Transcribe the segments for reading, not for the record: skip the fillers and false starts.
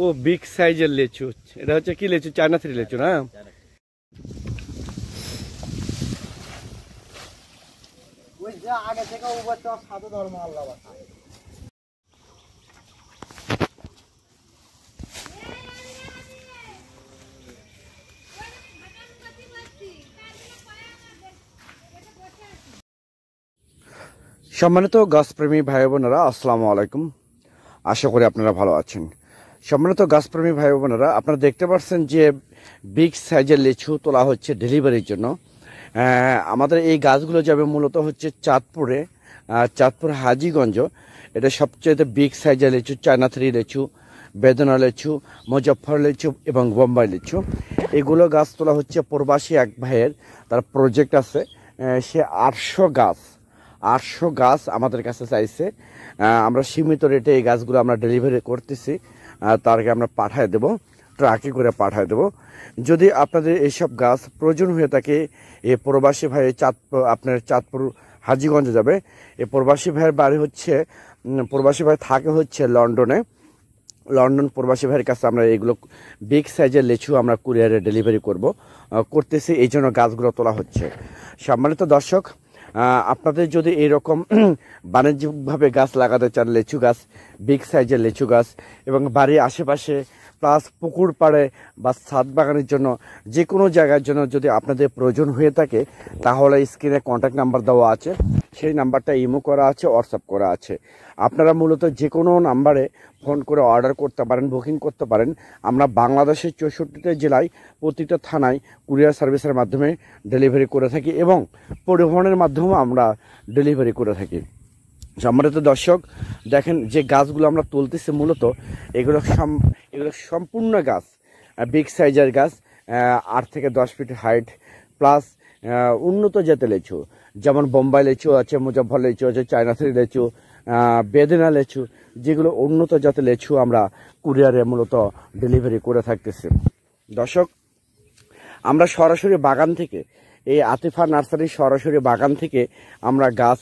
ও big সাইজের লেচু, এটা হচ্ছে কি লেচু? চায়না থ্রি লেচু না? আগে থেকে সাধু ধর্ম আল্লাহ। সম্মানিত গাছপ্রেমী ভাই বোনেরা, আসসালামু আলাইকুম। আশা করি আপনারা ভালো আছেন। সম্মানিত গাছপ্রেমী ভাই বোনেরা, আপনারা দেখতে পাচ্ছেন যে বিগ সাইজের লিচু তোলা হচ্ছে ডেলিভারির জন্য। আমাদের এই গাছগুলো যাবে মূলত হচ্ছে চাঁদপুরে, চাঁদপুর হাজীগঞ্জ। এটা সবচেয়ে বিগ সাইজের লিচু, চায়না থ্রি লিচু, বেদনা লিচু, মুজফ্ফর লিচু এবং বোম্বাই লিচু। এগুলো গাছ তোলা হচ্ছে প্রবাসী এক ভাইয়ের, তার প্রজেক্ট আছে। সে 800 গাছ আমাদের কাছে চাইছে। আমরা সীমিত রেটে এই গাছগুলো আমরা ডেলিভারি করতেছি, তারকে আমরা পাঠায় দেব, ট্রাকে করে পাঠায় দেব। যদি আপনাদের এইসব গাছ প্রয়োজন হয়ে থাকে, এই প্রবাসী ভাই আপনার চাঁদপুর হাজীগঞ্জে যাবে। এই প্রবাসী ভাইয়ের বাড়ি হচ্ছে, প্রবাসী ভাই থাকে হচ্ছে লন্ডনে। লন্ডন প্রবাসী ভাইয়ের কাছে আমরা এগুলো বিগ সাইজের লিচু আমরা কুরিয়ারে ডেলিভারি করতেছি, এই জন্য গাছগুলো তোলা হচ্ছে। সম্মানিত দর্শক, আপনাদের যদি এইরকম বাণিজ্যিকভাবে গাছ লাগাতে চান, লিচু গাছ, বিগ সাইজের লিচু গাছ, এবং বাড়ির আশেপাশে প্লাস পুকুর পাড়ে বা ছাদ বাগানের জন্য, যে কোনো জায়গার জন্য যদি আপনাদের প্রয়োজন হয়ে থাকে, তাহলে স্ক্রিনে কন্ট্যাক্ট নাম্বার দেওয়া আছে, সেই নাম্বারটা ইমো করা আছে, হোয়াটসঅ্যাপ করা আছে। আপনারা মূলত যে কোনো নাম্বারে ফোন করে অর্ডার করতে পারেন, বুকিং করতে পারেন। আমরা বাংলাদেশের 64টা জেলায় প্রতিটা থানায় কুরিয়ার সার্ভিসের মাধ্যমে ডেলিভারি করে থাকি এবং পরিবহনের মাধ্যমেও আমরা ডেলিভারি করে থাকি। সম্মানিত দর্শক, দেখেন যে গাছগুলো আমরা তুলতেছি, মূলত এগুলো সম্পূর্ণ গাছ, বিগ সাইজের গাছ, 8 থেকে 10 ফিট হাইট, প্লাস উন্নত জাতের লিচু, যেমন বোম্বাই লিচু আছে, মুজফ্ফর লিচু আছে, চায়না থ্রি লিচু, বেদেনা লিচু, যেগুলো উন্নত জাতের লিচু আমরা কুরিয়ারে মূলত ডেলিভারি করে থাকতেছি। দর্শক, আমরা সরাসরি বাগান থেকে, এই আতিফা নার্সারি সরাসরি বাগান থেকে আমরা গাছ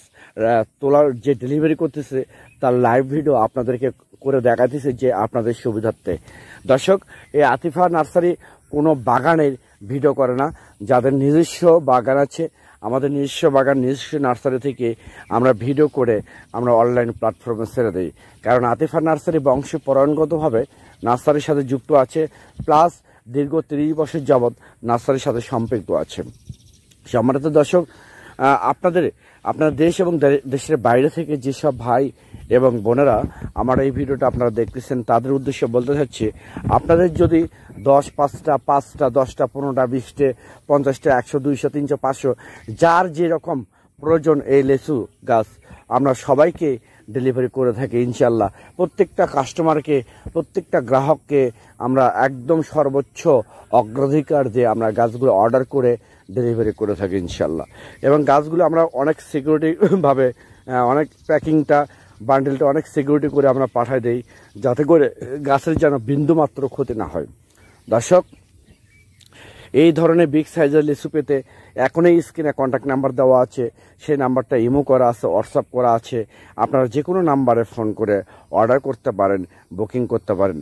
তোলার যে ডেলিভারি করতেছে, তার লাইভ ভিডিও আপনাদেরকে করে দেখাতেছে যে আপনাদের সুবিধার্থে। দর্শক, এই আতিফা নার্সারি কোনো বাগানের ভিডিও করে না। যাদের নিজস্ব বাগান আছে, আমাদের নিজস্ব বাগান, নিজস্ব নার্সারি থেকে আমরা ভিডিও করে আমরা অনলাইন প্ল্যাটফর্মে ছেড়ে দিই। কারণ আতিফা নার্সারি বংশ পরম্পরাগতভাবে নার্সারির সাথে যুক্ত আছে, প্লাস দীর্ঘ 30 বছর যাবৎ নার্সারির সাথে সম্পৃক্ত আছে। সম্মানিত দর্শক, আপনার দেশ এবং দেশের বাইরে থেকে যেসব ভাই এবং বোনেরা আমার এই ভিডিওটা আপনারা দেখতেছেন, তাদের উদ্দেশ্যে বলতে চাচ্ছি, আপনাদের যদি 5টা, 10টা, 15টা, 20টা, 50টা, 100, 200, 300, 500, যার যেরকম প্রয়োজন এই লিচু গাছ আমরা সবাইকে ডেলিভারি করে থাকি ইনশাল্লাহ। প্রত্যেকটা কাস্টমারকে, প্রত্যেকটা গ্রাহককে আমরা একদম সর্বোচ্চ অগ্রাধিকার দিয়ে আমরা গাছগুলো অর্ডার করে ডেলিভারি করে থাকি ইনশাল্লাহ। এবং গাছগুলো আমরা অনেক সিকিউরিটিভাবে, অনেক প্যাকিংটা, বান্ডেলটা অনেক সিকিউরিটি করে আমরা পাঠাই দেই, যাতে করে গাছের যেন বিন্দুমাত্র ক্ষতি না হয়। দর্শক, এই ধরনের বিগ সাইজের লিচু পেতে এখনই স্ক্রিনে কন্ট্যাক্ট নাম্বার দেওয়া আছে, সেই নাম্বারটা ইমো করা আছে, হোয়াটসঅ্যাপ করা আছে। আপনারা যে কোনো নাম্বারে ফোন করে অর্ডার করতে পারেন, বুকিং করতে পারেন।